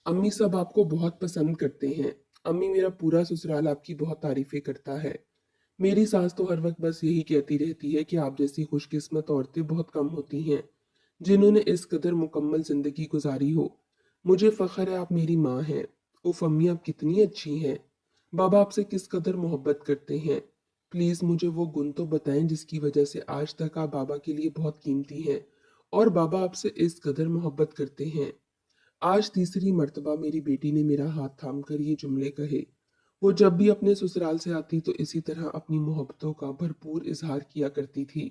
अम्मी सब आपको बहुत पसंद करते हैं। अम्मी मेरा पूरा ससुराल आपकी बहुत तारीफें करता है। मेरी सास तो हर वक्त बस यही कहती रहती है कि आप जैसी खुशकिस्मत औरतें बहुत कम होती हैं जिन्होंने इस कदर मुकम्मल जिंदगी गुजारी हो। मुझे फख्र है आप मेरी माँ हैं। उफ अम्मी आप कितनी अच्छी हैं। बाबा आपसे किस कदर मोहब्बत करते हैं। प्लीज मुझे वो गुण तो बताएं जिसकी वजह से आज तक आप बाबा के लिए बहुत कीमती हैं और बाबा आपसे इस कदर मोहब्बत करते हैं। आज तीसरी मर्तबा मेरी बेटी ने मेरा हाथ थाम कर ये जुमले कहे। वो जब भी अपने ससुराल से आती तो इसी तरह अपनी मोहब्बतों का भरपूर इजहार किया करती थी।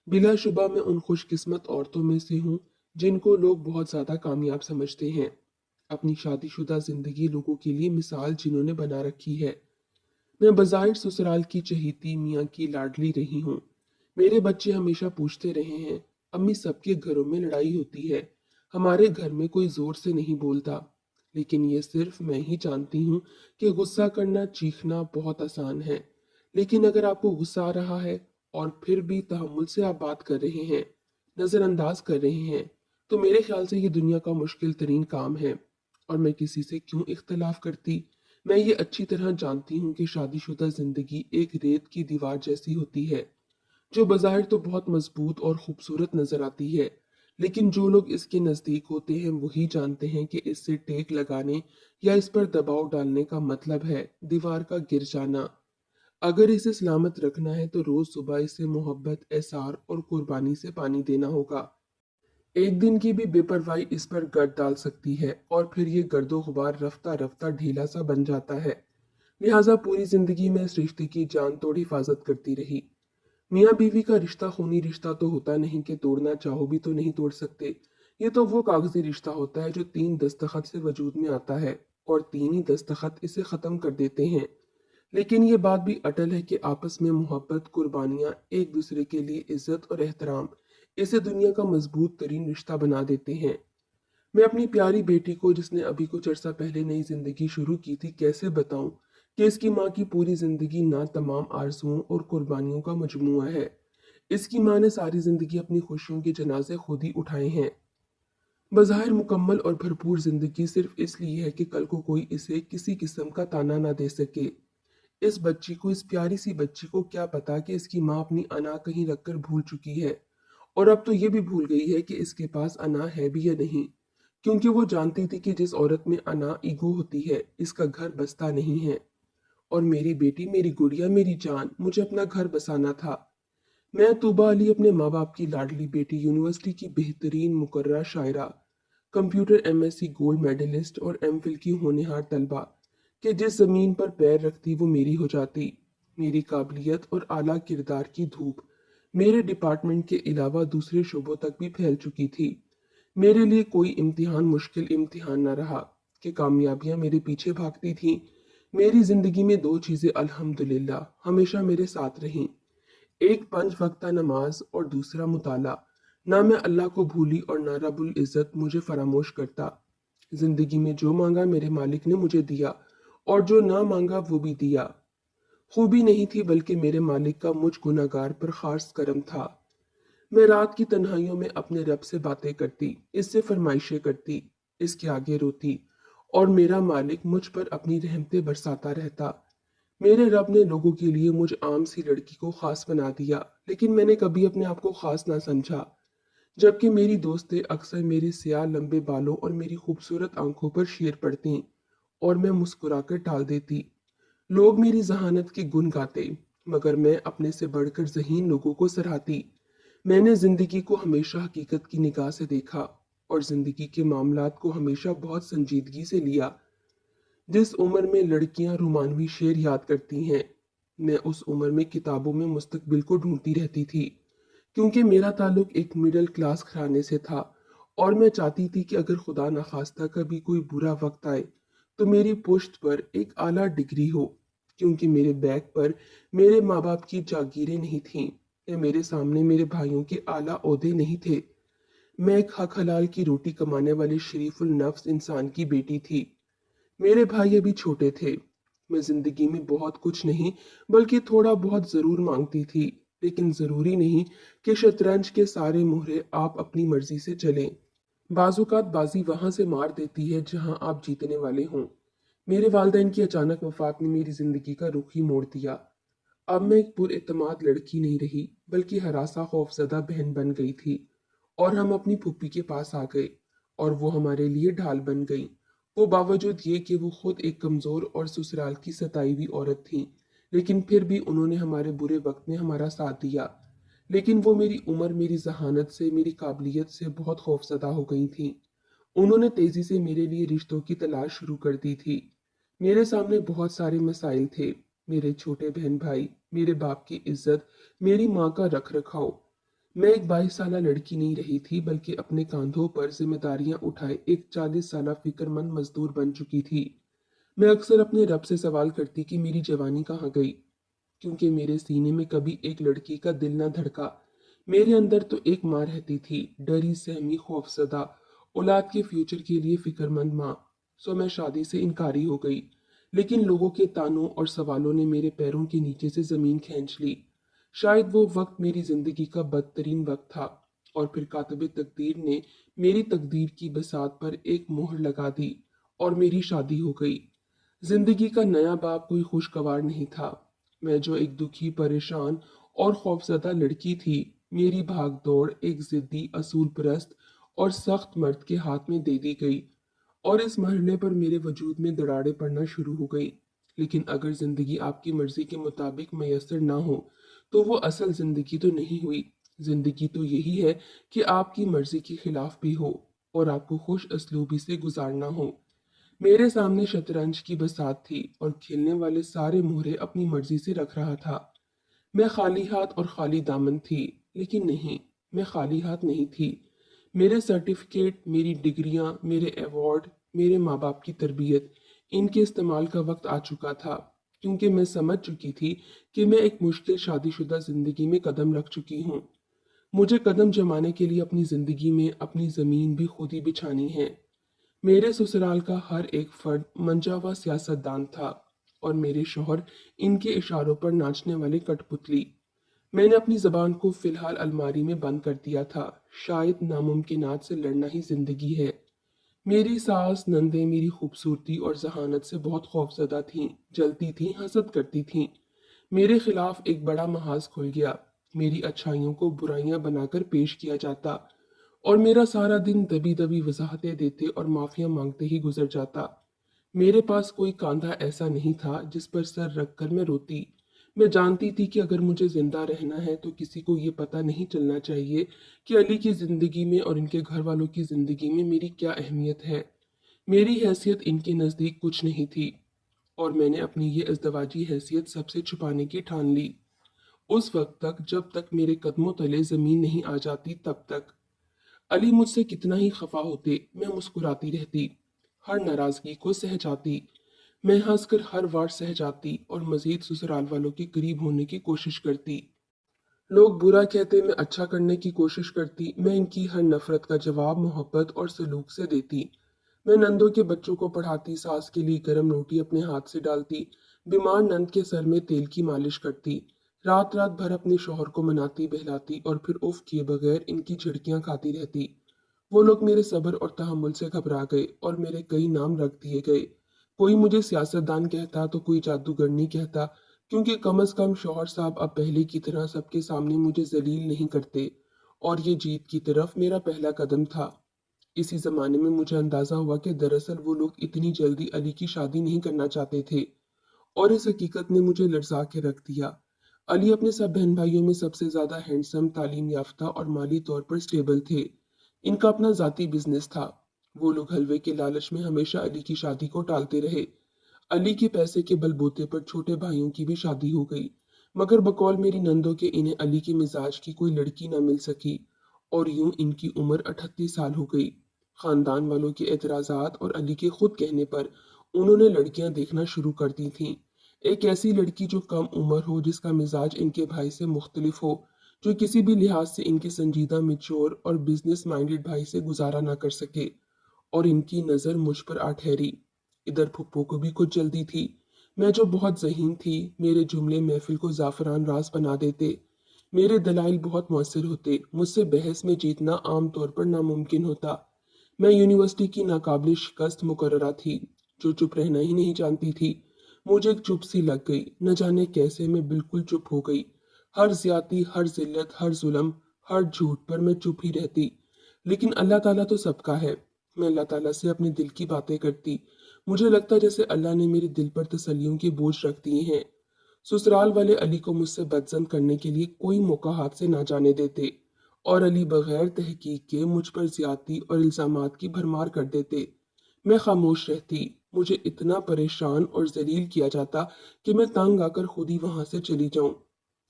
बिलाशुबा मैं उन खुशकिस्मत औरतों में से हूँ जिनको लोग बहुत ज्यादा कामयाब समझते हैं। अपनी शादीशुदा जिंदगी लोगों के लिए मिसाल जिन्होंने बना रखी है। मैं बज़ाहिर ससुराल की चहेती मियाँ की लाडली रही हूँ। मेरे बच्चे हमेशा पूछते रहे हैं, अम्मी सबके घरों में लड़ाई होती है, हमारे घर में कोई जोर से नहीं बोलता। लेकिन ये सिर्फ मैं ही जानती हूँ कि गुस्सा करना चीखना बहुत आसान है। लेकिन अगर आपको गुस्सा आ रहा है और फिर भी तहम्मुल से आप बात कर रहे हैं, नज़रअंदाज कर रहे हैं, तो मेरे ख्याल से ये दुनिया का मुश्किल तरीन काम है। और मैं किसी से क्यों इख्तलाफ करती। मैं ये अच्छी तरह जानती हूँ कि शादीशुदा जिंदगी एक रेत की दीवार जैसी होती है जो बाज़ाहिर तो बहुत मजबूत और खूबसूरत नजर आती है, लेकिन जो लोग इसके नज़दीक होते हैं वही जानते हैं कि इससे टेक लगाने या इस पर दबाव डालने का मतलब है दीवार का गिर जाना। अगर इसे सलामत रखना है तो रोज सुबह इसे मोहब्बत, एसार और कुर्बानी से पानी देना होगा। एक दिन की भी बेपरवाही इस पर गर्द डाल सकती है और फिर ये गर्दो गुबार रफ्ता रफ्ता ढीला सा बन जाता है। लिहाजा पूरी जिंदगी में इस रिश्ते की जान तोड़ हिफाजत करती रही। मियाँ बीवी का रिश्ता खूनी रिश्ता तो होता नहीं कि तोड़ना चाहो भी तो नहीं तोड़ सकते। ये तो वो कागजी रिश्ता होता है जो 3 दस्तखत से वजूद में आता है और 3 ही दस्तखत इसे खत्म कर देते हैं। लेकिन ये बात भी अटल है कि आपस में मोहब्बत, कुर्बानियां, एक दूसरे के लिए इज्जत और एहतराम इसे दुनिया का मजबूत तरीन रिश्ता बना देते हैं। मैं अपनी प्यारी बेटी को, जिसने अभी कुछ अरसा पहले नई जिंदगी शुरू की थी, कैसे बताऊं कि इसकी माँ की पूरी जिंदगी ना तमाम आरजुओं और कुर्बानियों का मजमुआ है। इसकी माँ ने सारी जिंदगी अपनी खुशियों के जनाजे खुद ही उठाए हैं। बज़ाहिर मुकम्मल और भरपूर जिंदगी सिर्फ इसलिए है कि कल को कोई इसे किसी किस्म का ताना ना दे सके। इस बच्ची को, इस प्यारी सी बच्ची को क्या पता कि इसकी माँ अपनी अना कहीं रखकर भूल चुकी है और अब तो ये भी भूल गई है कि इसके पास अना है भी या नहीं। क्योंकि वो जानती थी कि जिस औरत में अना, ईगो होती है, इसका घर बसता नहीं है। और मेरी बेटी, मेरी गुड़िया, मेरी जान, मुझे अपना घर बसाना था। मैं तूबा अली, अपने माँ बाप की लाडली बेटी, यूनिवर्सिटी की बेहतरीन मुकर्रा शायरा, कंप्यूटर एमएससी गोल्ड मेडलिस्ट और एमफिल की होनहार तलबा, कि जिस जमीन पर पैर रखती वो मेरी हो जाती। मेरी काबिलियत और आला किरदार की धूप मेरे डिपार्टमेंट के अलावा दूसरे शोबों तक भी फैल चुकी थी। मेरे लिए कोई इम्तिहान मुश्किल इम्तिहान न रहा कि कामयाबियां मेरे पीछे भागती थीं। मेरी जिंदगी में दो चीजें अल्हम्दुलिल्लाह हमेशा मेरे साथ रहीं। एक 5 वक्ता नमाज और दूसरा मुताला। ना मैं अल्लाह को भूली और ना रब्बुल इज़्ज़त मुझे फरामोश करता। जिंदगी में जो मांगा मेरे मालिक ने मुझे दिया और जो ना मांगा वो भी दिया। खूबी नहीं थी बल्कि मेरे मालिक का मुझ गुनाहगार पर खास करम था। मैं रात की तन्हाइयों में अपने रब से बातें करती, इससे फरमाइशें करती, इसके आगे रोती और मेरा मालिक मुझ पर अपनी रहमतें बरसाता रहता। मेरे रब ने लोगों के लिए मुझ आम सी लड़की को खास बना दिया, लेकिन मैंने कभी अपने आप को खास ना समझा। जबकि मेरी दोस्तें अक्सर मेरे स्याह लंबे बालों और मेरी खूबसूरत आंखों पर शेर पड़ती और मैं मुस्कुराकर टाल देती। लोग मेरी जहानत के गुण गाते, मगर मैं अपने से बढ़कर ज़हीन लोगों को सराहती। मैंने जिंदगी को हमेशा हकीकत की निगाह से देखा और जिंदगी के मामलात को हमेशा बहुत संजीदगी से लिया। जिस उम्र में लड़कियां रोमानवी शेर याद करती हैं, मैं उस उम्र में किताबों में मुस्तकबिल को ढूंढती रहती थी। क्योंकि मेरा ताल्लुक एक मिडिल क्लास घराने से था और मैं चाहती थी कि अगर खुदा न खास्ता कभी कोई बुरा वक्त आए तो मेरी पुश्त पर एक आला डिग्री हो। क्योंकि मेरे बैग पर मेरे माँ बाप की जागीरें नहीं थीं या मेरे सामने मेरे भाइयों के आला ओहदे नहीं थे। मैं एक हक हलाल की रोटी कमाने वाले शरीफुल नफ्स इंसान की बेटी थी। मेरे भाई अभी छोटे थे। मैं जिंदगी में बहुत कुछ नहीं बल्कि थोड़ा बहुत जरूर मांगती थी, लेकिन जरूरी नहीं कि शतरंज के सारे मोहरे आप अपनी मर्जी से चलें। बाज़-औक़ात बाज़ी वहाँ से मार देती है जहाँ आप जीतने वाले हों। मेरे वालिदैन की अचानक वफ़ात ने मेरी ज़िंदगी का रुख ही मोड़ दिया। अब मैं एक पुरएतमाद लड़की नहीं रही, बल्कि हरासा खौफज़दा बहन बन गई थी। और हम अपनी फूफी के पास आ गए और वो हमारे लिए ढाल बन गईं। वो बावजूद ये कि वो खुद एक कमज़ोर और ससुराल की सताई हुई औरत थीं, लेकिन फिर भी उन्होंने हमारे बुरे वक़्त में हमारा साथ दिया। लेकिन वो मेरी उम्र, मेरी ज़हानत से, मेरी काबिलियत से बहुत खौफ़ज़दा हो गई थीं। उन्होंने तेज़ी से मेरे लिए रिश्तों की तलाश शुरू कर दी थी। मेरे सामने बहुत सारे मसाइल थे, मेरे छोटे बहन-भाई, मेरे बाप की इज़्ज़त, मेरी माँ का रख-रखाव। मैं एक 22 साला लड़की नहीं रही थी, बल्कि अपने काँधों पर ज़िम्मेदारियाँ उठाए एक 40 साला फ़िक्रमंद मज़दूर बन चुकी थी। मैं अक्सर अपने रब से सवाल करती कि मेरी जवानी कहाँ गई? क्योंकि मेरे सीने में कभी एक लड़की का दिल न धड़का। मेरे अंदर तो एक माँ रहती थी, डरी सहमी खौफज़दा, औलाद के फ्यूचर के लिए फ़िक्रमंद माँ। सो मैं शादी से इनकारी हो गई, लेकिन लोगों के तानों और सवालों ने मेरे पैरों के नीचे से ज़मीन खींच ली। शायद वो वक़्त मेरी ज़िंदगी का बदतरीन वक़्त था और फिर कातिब तकदीर ने मेरी तकदीर की बसात पर एक मोहर लगा दी और मेरी शादी हो गई। ज़िंदगी का नया बाब कोई खुशगवार नहीं था। मैं जो एक दुखी, परेशान और खौफज़दा लड़की थी, मेरी भाग-दौड़ एक ज़िद्दी, असूल-परस्त और सख्त मर्द के हाथ में दे दी गई और इस मरहले पर मेरे वजूद में दरारें पड़ना शुरू हो गईं। लेकिन अगर ज़िंदगी आपकी मर्ज़ी के मुताबिक मयस्सर ना हो, तो वो असल ज़िंदगी तो नहीं हुई। ज़िंदगी तो यही है कि आपकी मर्ज़ी के खिलाफ भी हो और आपको खुश असलूबी से गुज़ारना हो। मेरे सामने शतरंज की बसात थी और खेलने वाले सारे मोहरे अपनी मर्ज़ी से रख रहा था। मैं खाली हाथ और खाली दामन थी, लेकिन नहीं, मैं खाली हाथ नहीं थी। मेरे सर्टिफ़िकेट, मेरी डिग्रियाँ, मेरे अवार्ड, मेरे माँ-बाप की तरबियत, इनके इस्तेमाल का वक़्त आ चुका था, क्योंकि मैं समझ चुकी थी कि मैं एक मुश्किल शादीशुदा ज़िंदगी में कदम रख चुकी हूँ। मुझे कदम जमाने के लिए अपनी ज़िंदगी में अपनी ज़मीन भी खुद ही बिछानी है। मेरे ससुराल का हर एक फर्द मंजा हुआ सियासतदान था और मेरे शौहर इनके इशारों पर नाचने वाले कठपुतली। मैंने अपनी ज़बान को फ़िलहाल अलमारी में बंद कर दिया था। शायद नामुमकिनात से लड़ना ही ज़िंदगी है। मेरी सास, नंदें मेरी खूबसूरती और ज़हानत से बहुत खौफ़ज़दा थीं, जलती थीं, हसद करती थीं। मेरे खिलाफ एक बड़ा महाज खुल गया। मेरी अच्छाइयों को बुराइयां बनाकर पेश किया जाता और मेरा सारा दिन दबी दबी वजाहतें देते और माफिया मांगते ही गुजर जाता। मेरे पास कोई कांधा ऐसा नहीं था जिस पर सर रखकर मैं रोती। मैं जानती थी कि अगर मुझे जिंदा रहना है तो किसी को ये पता नहीं चलना चाहिए कि अली की जिंदगी में और इनके घर वालों की जिंदगी में मेरी क्या अहमियत है। मेरी हैसियत इनके नज़दीक कुछ नहीं थी और मैंने अपनी ये इज़्दवाजी हैसियत सबसे छुपाने की ठान ली। उस वक्त तक जब तक मेरे कदमों तले ज़मीन नहीं आ जाती तब तक। अली मुझसे कितना ही खफा होते, मैं मुस्कुराती रहती, हर नाराज़गी को सह जाती। मैं हंसकर हर वार सह जाती और मज़ीद ससुराल वालों के करीब होने की कोशिश करती। लोग बुरा कहते, मैं अच्छा करने की कोशिश करती। मैं इनकी हर नफरत का जवाब मोहब्बत और सलूक से देती। मैं नंदों के बच्चों को पढ़ाती, सास के लिए गर्म रोटी अपने हाथ से डालती, बीमार नंद के सर में तेल की मालिश करती, रात रात भर अपने शौहर को मनाती बहलाती और फिर उफ किए बगैर इनकी झिड़कियां खाती रहती। वो लोग मेरे सब्र और तहम्मुल से घबरा गए और मेरे कई नाम रख दिए गए। कोई मुझे सियासतदान कहता तो कोई जादूगरनी कहता, क्योंकि कम अज कम शौहर साहब अब पहले की तरह सबके सामने मुझे जलील नहीं करते और ये जीत की तरफ मेरा पहला कदम था। इसी जमाने में मुझे अंदाजा हुआ कि दरअसल वो लोग इतनी जल्दी अली की शादी नहीं करना चाहते थे और इस हकीकत ने मुझे लड़जा के रख दिया। अली अपने सब बहन भाइयों में सबसे ज्यादा हैंडसम, तालीम याफ्ता और माली तौर पर स्टेबल थे। इनका अपना जाती बिजनेस था। वो लोग हलवे के लालच में हमेशा अली की शादी को टालते रहे। अली के पैसे के बलबूते पर छोटे भाइयों की भी शादी हो गई, मगर बकौल मेरी नंदों के इन्हें अली के मिजाज की कोई लड़की ना मिल सकी और यूं इनकी उम्र 38 साल हो गई। खानदान वालों के एतराजात और अली के खुद कहने पर उन्होंने लड़कियां देखना शुरू कर दी थीं। एक ऐसी लड़की जो कम उम्र हो, जिसका मिजाज इनके भाई से मुख्तलिफ हो, जो किसी भी लिहाज से इनके संजीदा, मिच्योर और बिजनेस माइंडेड भाई से गुजारा ना कर सके। और इनकी नज़र मुझ पर आ ठहरी। इधर फुप्पो को भी कुछ जल्दी थी। मैं जो बहुत ज़हीन थी, मेरे जुमले महफिल को ज़ाफ़रान रास बना देते। मेरे दलाइल बहुत मौसर होते, मुझसे बहस में जीतना आम तौर पर नामुमकिन होता। मैं यूनिवर्सिटी की नाकाबिल शिकस्त मुकर्ररा थी, जो चुप रहना ही नहीं जानती थी। मुझे एक चुप सी लग गई, न जाने कैसे मैं बिल्कुल चुप हो गई। हर ज्यादती, हर जिल्लत, हर जुल्म, हर झूठ पर मैं चुप ही रहती। लेकिन अल्लाह ताला तो सबका है। मैं अल्लाह ताला से अपने दिल की बातें करती। मुझे लगता जैसे अल्लाह ने मेरे दिल पर तसल्लियों के बोझ रख दिए हैं। ससुराल वाले अली को मुझसे बदजन करने के लिए कोई मौका हाथ से ना जाने देते और अली बगैर तहकीक के मुझ पर ज्यादती और इल्जामात की भरमार कर देते। मैं खामोश रहती। मुझे इतना परेशान और जलील किया जाता कि मैं तंग आकर खुद ही वहां से चली जाऊं।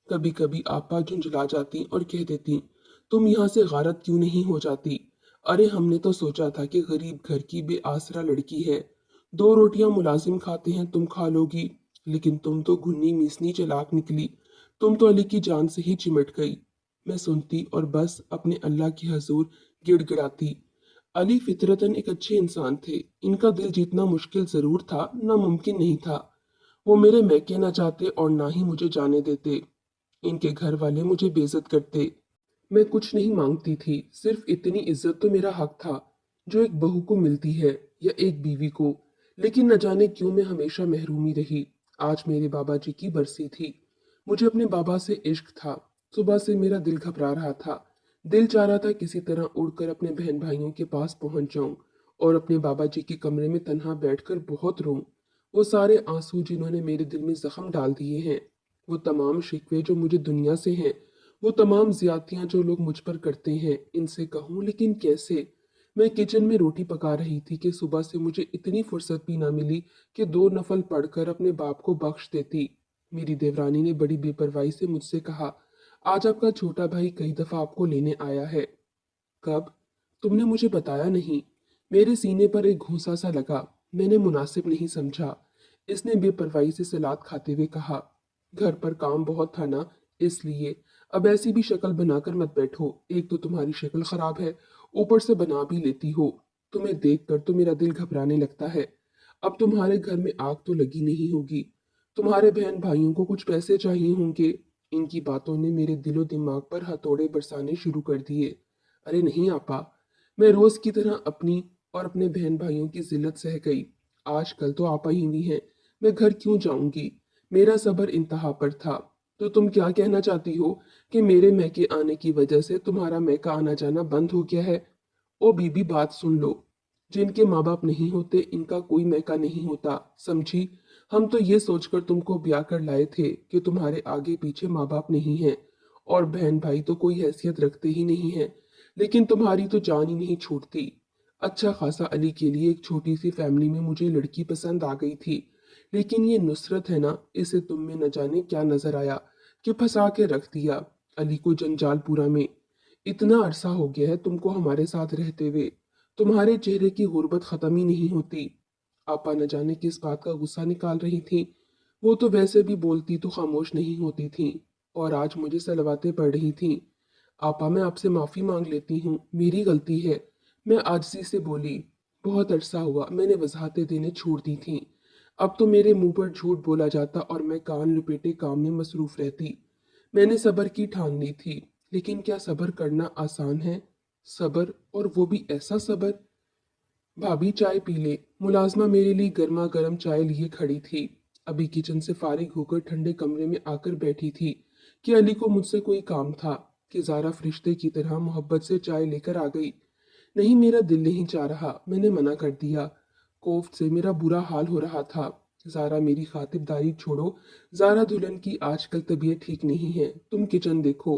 कभी कभी आपा झुंझला जाती और कह देती, तुम यहाँ से गारत क्यों नहीं हो जाती? अरे हमने तो सोचा था कि गरीब घर की बेआसरा लड़की है, दो रोटियां मुलाजिम खाते हैं, तुम खा लोगी। लेकिन तुम तो घुन्नी मीसनी चालाक निकली। तुम तो अली की जान से ही चिमट गई। मैं सुनती और बस अपने अल्लाह के हजूर गिड़गिड़ाती। अली फितरतन एक अच्छे इंसान थे। इनका दिल जीतना मुश्किल जरूर था, नामुमकिन नहीं था। वो मेरे मैके ना चाहते और ना ही मुझे जाने देते। इनके घर वाले मुझे बेइज्जत करते। मैं कुछ नहीं मांगती थी, सिर्फ इतनी इज्जत तो मेरा हक था, जो एक बहू को मिलती है या एक बीवी को। लेकिन न जाने क्यों मैं हमेशा महरूमी रही। आज मेरे बाबा जी की बरसी थी। मुझे अपने बाबा से इश्क था। सुबह से मेरा दिल घबरा रहा था। दिल चाह रहा था किसी तरह उड़कर अपने बहन भाइयों के पास पहुंच जाऊं और अपने बाबा जी के कमरे में तन्हा बैठकर बहुत रोऊं। वो सारे आंसू जिन्होंने मेरे दिल में जख्म डाल दिए हैं, वो तमाम शिकवे जो मुझे दुनिया से हैं, वो तमाम ज्यादतियां जो लोग मुझ पर करते हैं, इनसे कहूं लेकिन कैसे? मैं किचन में रोटी पका रही थी कि सुबह से मुझे इतनी फुर्सत भी ना मिली कि दो नफल पढ़कर अपने बाप को बख्श देती। मेरी देवरानी ने बड़ी बेपरवाही से मुझसे कहा, आज आपका छोटा भाई कई दफा आपको लेने आया है। कब? तुमने मुझे बताया नहीं। मेरे सीने पर एक घूंसा सा लगा। मैंने मुनासिब नहीं समझा। इसने बेपरवाही से सलाद खाते हुए कहा, घर पर काम बहुत था ना, इसलिए। अब ऐसी भी शक्ल बनाकर मत बैठो। एक तो तुम्हारी शक्ल खराब है, ऊपर से बना भी लेती हो। तुम्हें देखकर तो मेरा दिल घबराने लगता है। अब तुम्हारे घर में आग तो लगी नहीं होगी। तुम्हारे बहन भाइयों को कुछ पैसे चाहिए होंगे। इनकी बातों ने मेरे दिलो दिमाग पर हथौड़े बरसाने शुरू कर दिए। अरे नहीं आपा, मैं रोज की तरह अपनी और अपने बहन भाइयों की जिल्लत सह गई। आजकल तो आपा ही नहीं है, मैं घर क्यों जाऊंगी? मेरा सब्र इंतहा पर था। तो तुम क्या कहना चाहती हो कि मेरे मैके आने की वजह से तुम्हारा मैका आना जाना बंद हो गया है? ओ बीबी बात सुन लो। जिनके माँ बाप नहीं होते इनका कोई मैका नहीं होता, समझी? हम तो ये सोचकर तुमको ब्याह कर लाए थे कि तुम्हारे आगे पीछे माँ बाप नहीं है और बहन भाई तो कोई हैसियत रखते ही नहीं है। लेकिन तुम्हारी तो जान ही नहीं छूटती। अच्छा खासा अली के लिए एक छोटी सी फैमिली में मुझे लड़की पसंद आ गई थी। लेकिन ये नुसरत है ना, इसे तुम में न जाने क्या नजर आया कि फंसा के रख दिया अली को जंजालपुरा में। इतना अरसा हो गया है तुमको हमारे साथ रहते हुए, तुम्हारे चेहरे की गुर्बत खत्म ही नहीं होती। आपा न जाने किस बात का गुस्सा निकाल रही थी। वो तो वैसे भी बोलती तो खामोश नहीं होती थी और आज मुझे सलवाते पड़ रही थी। आपा मैं आपसे माफी मांग लेती हूँ, मेरी गलती है। मैं आजिज़ी से बोली। बहुत अरसा हुआ मैंने वजाहतें देने छोड़ दी थी। अब तो मेरे मुंह पर झूठ बोला जाता और मैं कान लुपेटे काम में मसरूफ रहती। मैंने सब्र की ठान ली थी, लेकिन क्या सब्र करना आसान है? सब्र, और वो भी ऐसा सब्र। भाभी चाय पी ले। मुलाजमा मेरे लिए गर्मा गर्म चाय लिए खड़ी थी। अभी किचन से फारिग होकर ठंडे कमरे में आकर बैठी थी कि अली को मुझसे कोई काम था कि जारा फरिश्ते की तरह मोहब्बत से चाय लेकर आ गई। नहीं, मेरा दिल नहीं चाह रहा, मैंने मना कर दिया। कोफ्त से मेरा बुरा हाल हो रहा था। जारा मेरी खातिरदारी छोड़ो। जारा दुल्हन की आजकल तबीयत ठीक नहीं है, तुम किचन देखो।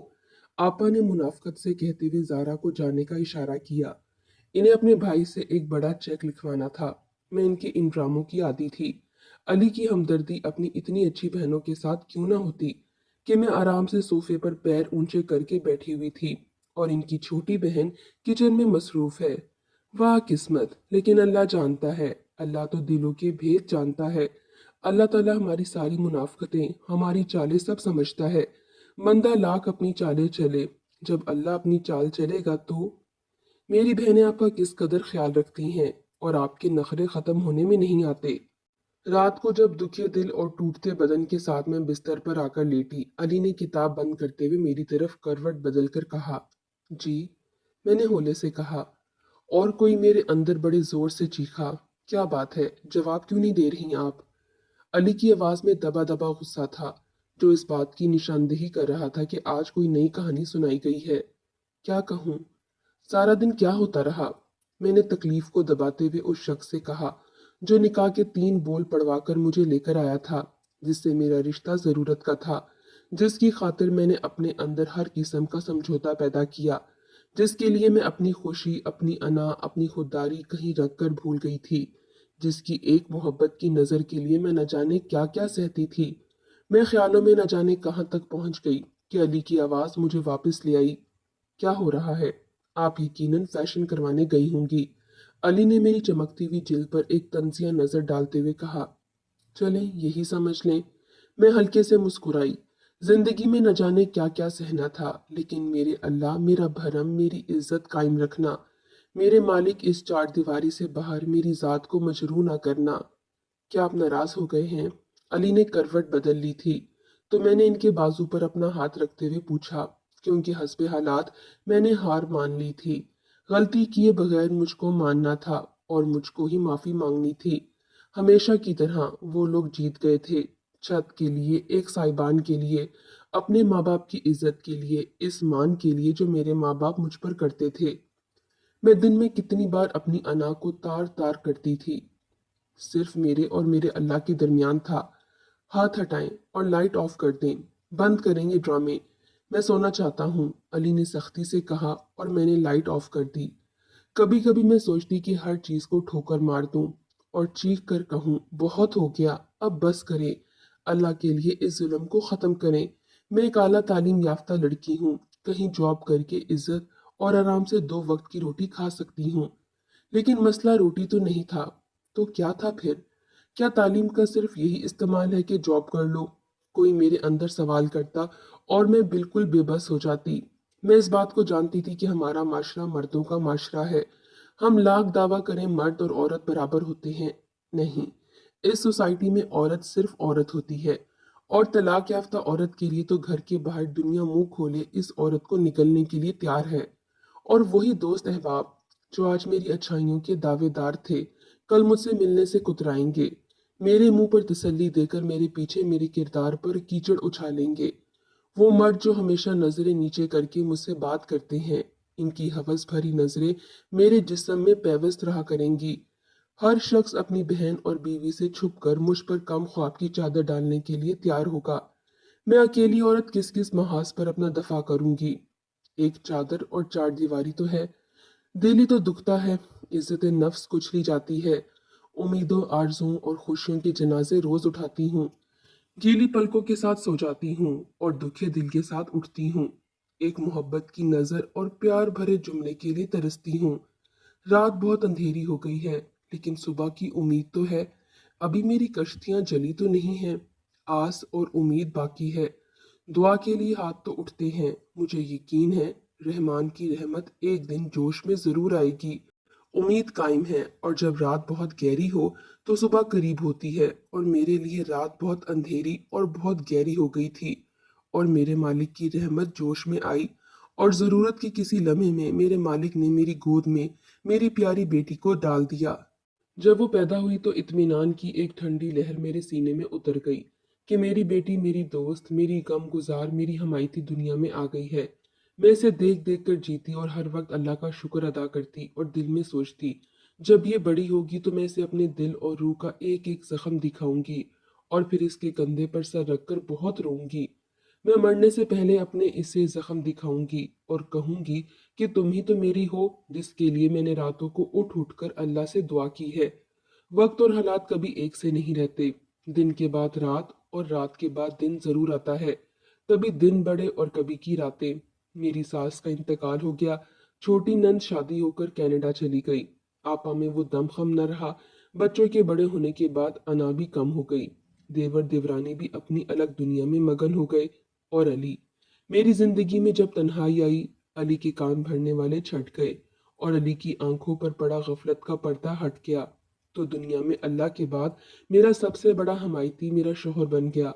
आपा ने मुनाफकत से कहते हुए जारा को जाने का इशारा किया। इन्हें अपने भाई से एक बड़ा चेक लिखवाना था। मैं इनके इन ड्रामों की आदी थी। अली की हमदर्दी अपनी इतनी अच्छी बहनों के साथ क्यों ना होती कि मैं आराम से सोफे पर पैर ऊंचे करके बैठी हुई थी और इनकी छोटी बहन किचन में मसरूफ है। वाह किस्मत! लेकिन अल्लाह जानता है, अल्लाह तो दिलों के भेद जानता है। अल्लाह ताला हमारी सारी मुनाफकतें, हमारी चालें सब समझता है। बंदा लाख अपनी चालें चले, जब अल्लाह अपनी चाल चलेगा तो। मेरी बहनें आपका किस कदर ख्याल रखती हैं और आपके नखरे खत्म होने में नहीं आते। रात को जब दुखी दिल और टूटते बदन के साथ मैं बिस्तर पर आकर लेटी, अली ने किताब बंद करते हुए मेरी तरफ करवट बदलकर कहा, जी। मैंने होले से कहा, और कोई मेरे अंदर बड़े जोर से चीखा, क्या बात है, जवाब क्यों नहीं दे रही आप? अली की आवाज में दबा दबा गुस्सा था, जो इस बात की निशानदेही कर रहा था कि आज कोई नई कहानी सुनाई गई है। क्या कहूँ? सारा दिन क्या होता रहा? मैंने तकलीफ को दबाते हुए उस शख्स से कहा, जो निकाह के 3 बोल पढ़वाकर मुझे लेकर आया था, जिससे मेरा रिश्ता जरूरत का था, जिसकी खातिर मैंने अपने अंदर हर किस्म का समझौता पैदा किया, जिसके लिए मैं अपनी खुशी, अपनी अना, अपनी खुददारी कहीं रखकर भूल गई थी, जिसकी एक मोहब्बत की नजर के लिए मैं न जाने क्या क्या सहती थी। मैं ख्यालों में न जाने कहाँ तक पहुंच गई कि अली की आवाज मुझे वापस ले आई। क्या हो रहा है? आप यकीनन फैशन करवाने गई होंगी। अली ने मेरी चमकती हुई जिल्द पर एक तंजिया नजर डालते हुए कहा। चलें, यही समझ लें। मैं हल्के से मुस्कुराई। जिंदगी में न जाने क्या क्या सहना था, लेकिन मेरे अल्लाह, मेरा भरम, मेरी इज्जत कायम रखना, मेरे मालिक, इस चार दीवारी से बाहर मेरी जात को मजरू ना करना। क्या आप नाराज हो गए हैं? अली ने करवट बदल ली थी, तो मैंने इनके बाजू पर अपना हाथ रखते हुए पूछा, क्योंकि हस्बे हालात मैंने हार मान ली थी। गलती किए बगैर मुझको मानना था और मुझको ही माफी मांगनी थी। हमेशा की तरह वो लोग जीत गए थे, छत के लिए, एक साइबान के लिए, अपने माँ बाप की इज्जत के लिए, इस मान के लिए जो मेरे माँ बाप मुझ पर करते थे। मैं दिन में कितनी बार अपनी अना को तार तार करती थी। सिर्फ मेरे और मेरे अल्लाह के दरमियान था। हाथ हटाएं और लाइट ऑफ कर दें। बंद करेंगे ड्रामे। मैं सोना चाहता हूँ, अली ने सख्ती से कहा, और मैंने लाइट ऑफ कर दी। कभी कभी मैं सोचती कि हर चीज को ठोकर मार दूं और चीख कर कहूं, बहुत हो गया, अब बस करें। अल्लाह के लिए इस जुल्म को खत्म करें। मैं एक आला तालीम याफ्ता लड़की हूँ, कहीं जॉब करके इज्जत और आराम से 2 वक्त की रोटी खा सकती हूँ। लेकिन मसला रोटी तो नहीं था। तो क्या था फिर? क्या तालीम का सिर्फ यही इस्तेमाल है कि जॉब कर लो? कोई मेरे अंदर सवाल करता और मैं बिल्कुल बेबस हो जाती। मैं इस बात को जानती थी कि हमारा माशरा मर्दों का माशरा है। हम लाख दावा करें मर्द और औरत बराबर होते हैं, नहीं। इस सोसाइटी में औरत सिर्फ औरत होती है, और तलाक याफ्ता औरत के लिए तो घर के बाहर दुनिया मुंह खोले इस औरत को निकलने के लिए तैयार है। और वही दोस्त अहबाब जो आज मेरी अच्छाइयों के दावेदार थे, कल मुझसे मिलने से कुतराएंगे। मेरे मुंह पर तसल्ली देकर मेरे पीछे मेरे किरदार पर कीचड़ उछालेंगे। वो मर्द जो हमेशा नजरें नीचे करके मुझसे बात करते हैं, इनकी हवस भरी नजरें मेरे जिस्म में पेवस्त रहा करेंगी। हर शख्स अपनी बहन और बीवी से छुपकर मुझ पर कम ख्वाब की चादर डालने के लिए तैयार होगा। मैं अकेली औरत किस किस महाज पर अपना दफा करूंगी? एक चादर और चार दीवारी तो है, दिल ही तो दुखता है, इज्जत नफ्स कुचली जाती है। उम्मीदों, आरज़ुओं और खुशियों के जनाजे रोज उठाती हूँ। गीली पलकों के साथ सो जाती हूँ और दुखे दिल के साथ उठती हूँ। एक मोहब्बत की नजर और प्यार भरे जुमले के लिए तरसती हूँ। रात बहुत अंधेरी हो गई है, लेकिन सुबह की उम्मीद तो है। अभी मेरी कश्तियां जली तो नहीं हैं। आस और उम्मीद बाकी है। दुआ के लिए हाथ तो उठते हैं। मुझे यकीन है रहमान की रहमत एक दिन जोश में जरूर आएगी। उम्मीद कायम है, और जब रात बहुत गहरी हो तो सुबह करीब होती है, और मेरे लिए रात बहुत अंधेरी और बहुत गहरी हो गई थी, और मेरे मालिक की रहमत जोश में आई, और जरूरत के किसी लम्हे में मेरे मालिक ने मेरी गोद में मेरी प्यारी बेटी को डाल दिया। जब वो पैदा हुई तो इत्मीनान की एक ठंडी लहर मेरे सीने में उतर गई कि मेरी बेटी, मेरी दोस्त, मेरी गम गुजार, मेरी हमायती दुनिया में आ गई है। मैं इसे देख देख कर जीती और हर वक्त अल्लाह का शुक्र अदा करती और दिल में सोचती, जब ये बड़ी होगी तो मैं इसे अपने दिल और रूह का एक एक जख्म दिखाऊंगी और फिर इसके कंधे पर सर रखकर बहुत रोऊंगी। मैं मरने से पहले अपने इसे जख्म दिखाऊंगी और कहूंगी कि तुम ही तो मेरी हो, जिसके लिए मैंने रातों को उठ उठ कर अल्लाह से दुआ की है। वक्त और हालात कभी एक से नहीं रहते। दिन के बाद रात और रात के बाद दिन जरूर आता है। कभी दिन बड़े और कभी की रातें। मेरी सास का इंतकाल हो गया। छोटी नंद शादी होकर कनाडा चली गई। आपा में वो दमखम न रहा। बच्चों के बड़े होने के बाद अना भी कम हो गई। देवर देवरानी भी अपनी अलग दुनिया में मगन हो गए। और अली, मेरी जिंदगी में जब तन्हाई आई, अली के कान भरने वाले छट गए और अली की आंखों पर पड़ा गफलत का पर्दा हट गया। तो दुनिया में अल्लाह के बाद मेरा सबसे बड़ा हमायती मेरा शोहर बन गया।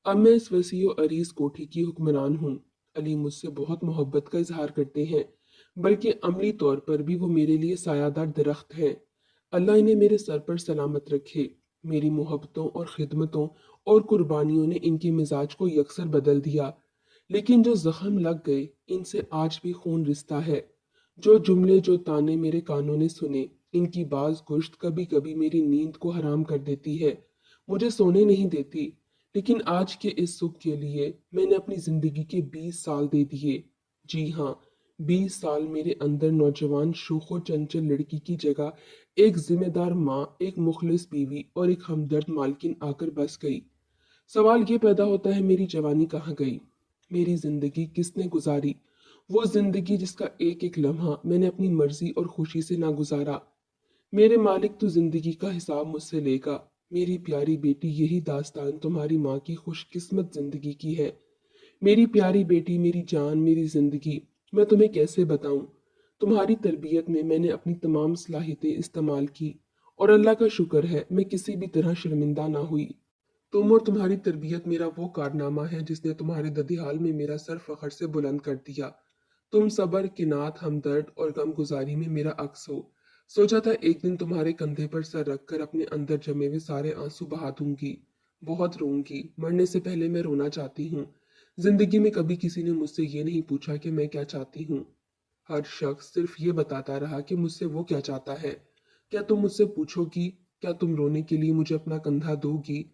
अब मैं इस वसीओ अरीज कोठी की हुक्मरान हूँ। अली मुझसे बहुत मोहब्बत का इजहार करते हैं। बल्कि अमली तौर पर भी वो मेरे लिए सायादार दरख्त है। अल्लाह इन्हें मेरे सर पर सलामत रखे। मेरी मोहब्बतों और खिदमतों और कुर्बानियों ने इनके मिजाज को यकसर बदल दिया, लेकिन जो जख्म लग गए इनसे आज भी खून रिश्ता है। जो जुमले जो ताने मेरे कानों ने सुने, इनकी बाज गुश्त कभी कभी मेरी नींद को हराम कर देती है, मुझे सोने नहीं देती। लेकिन आज के इस सुख के लिए मैंने अपनी जिंदगी के 20 साल दे दिए। जी हाँ, 20 साल मेरे अंदर नौजवान शोखो चंचल लड़की की जगह एक जिम्मेदार माँ, एक मुखलिस बीवी और एक हमदर्द मालकिन आकर बस गई। सवाल ये पैदा होता है, मेरी जवानी कहाँ गई? मेरी जिंदगी किसने गुजारी? वो जिंदगी जिसका एक एक लम्हा मैंने अपनी मर्जी और खुशी से ना गुजारा। मेरे मालिक तो जिंदगी का हिसाब मुझसे लेगा। मेरी प्यारी बेटी, यही दास्तान तुम्हारी माँ की खुशकिस्मत जिंदगी की है। मेरी प्यारी बेटी, मेरी जान, मेरी जिंदगी, मैं तुम्हें कैसे बताऊं? तुम्हारी तरबियत में मैंने अपनी तमाम सलाहियतें इस्तेमाल की, और अल्लाह का शुक्र है मैं किसी भी तरह शर्मिंदा ना हुई। तुम और तुम्हारी तरबियत मेरा वो कारनामा है जिसने तुम्हारे ददियाल में मेरा सर फखर से बुलंद कर दिया। तुम सबर, किनात, हमदर्द और गमगुजारी में मेरा अक्स हो। सोचा था एक दिन तुम्हारे कंधे पर सर रखकर अपने अंदर जमे हुए सारे आंसू बहा दूंगी। बहुत रोऊंगी, मरने से पहले मैं रोना चाहती हूँ। जिंदगी में कभी किसी ने मुझसे ये नहीं पूछा कि मैं क्या चाहती हूँ। हर शख्स सिर्फ ये बताता रहा कि मुझसे वो क्या चाहता है। क्या तुम मुझसे पूछोगी? क्या तुम रोने के लिए मुझे अपना कंधा दोगी?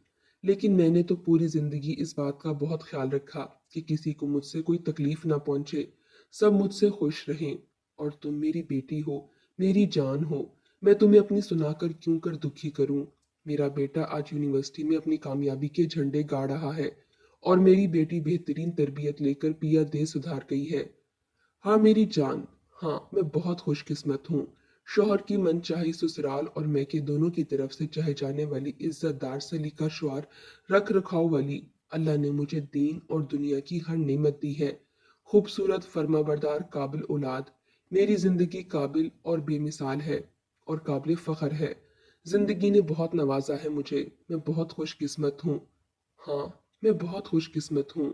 लेकिन मैंने तो पूरी जिंदगी इस बात का बहुत ख्याल रखा कि किसी को मुझसे कोई तकलीफ ना पहुंचे, सब मुझसे खुश रहें। और तुम मेरी बेटी हो, मेरी जान हो। मैं तुम्हें अपनी सुनाकर क्यों कर दुखी करूं? मेरा बेटा आज यूनिवर्सिटी में अपनी कामयाबी के झंडे गाड़ रहा है, और मेरी बेटी बेहतरीन तरबियत लेकर पिया दे सुधार गई है। हाँ मेरी जान, हाँ मैं बहुत खुशकिस्मत हूँ। शौहर की मनचाही ससुराल और मैके दोनों की तरफ से चाहे जाने वाली इज्जतदार सलीका शुआर रख रखाव वाली अल्लाह ने मुझे दीन और दुनिया की हर नेमत दी है। खूबसूरत, फर्माबरदार, काबिल औलाद। मेरी जिंदगी काबिल और बेमिसाल है, और काबिल फख्र है। जिंदगी ने बहुत नवाजा है मुझे। मैं बहुत खुशकिस्मत हूँ। हाँ, मैं बहुत खुशकिस्मत हूँ।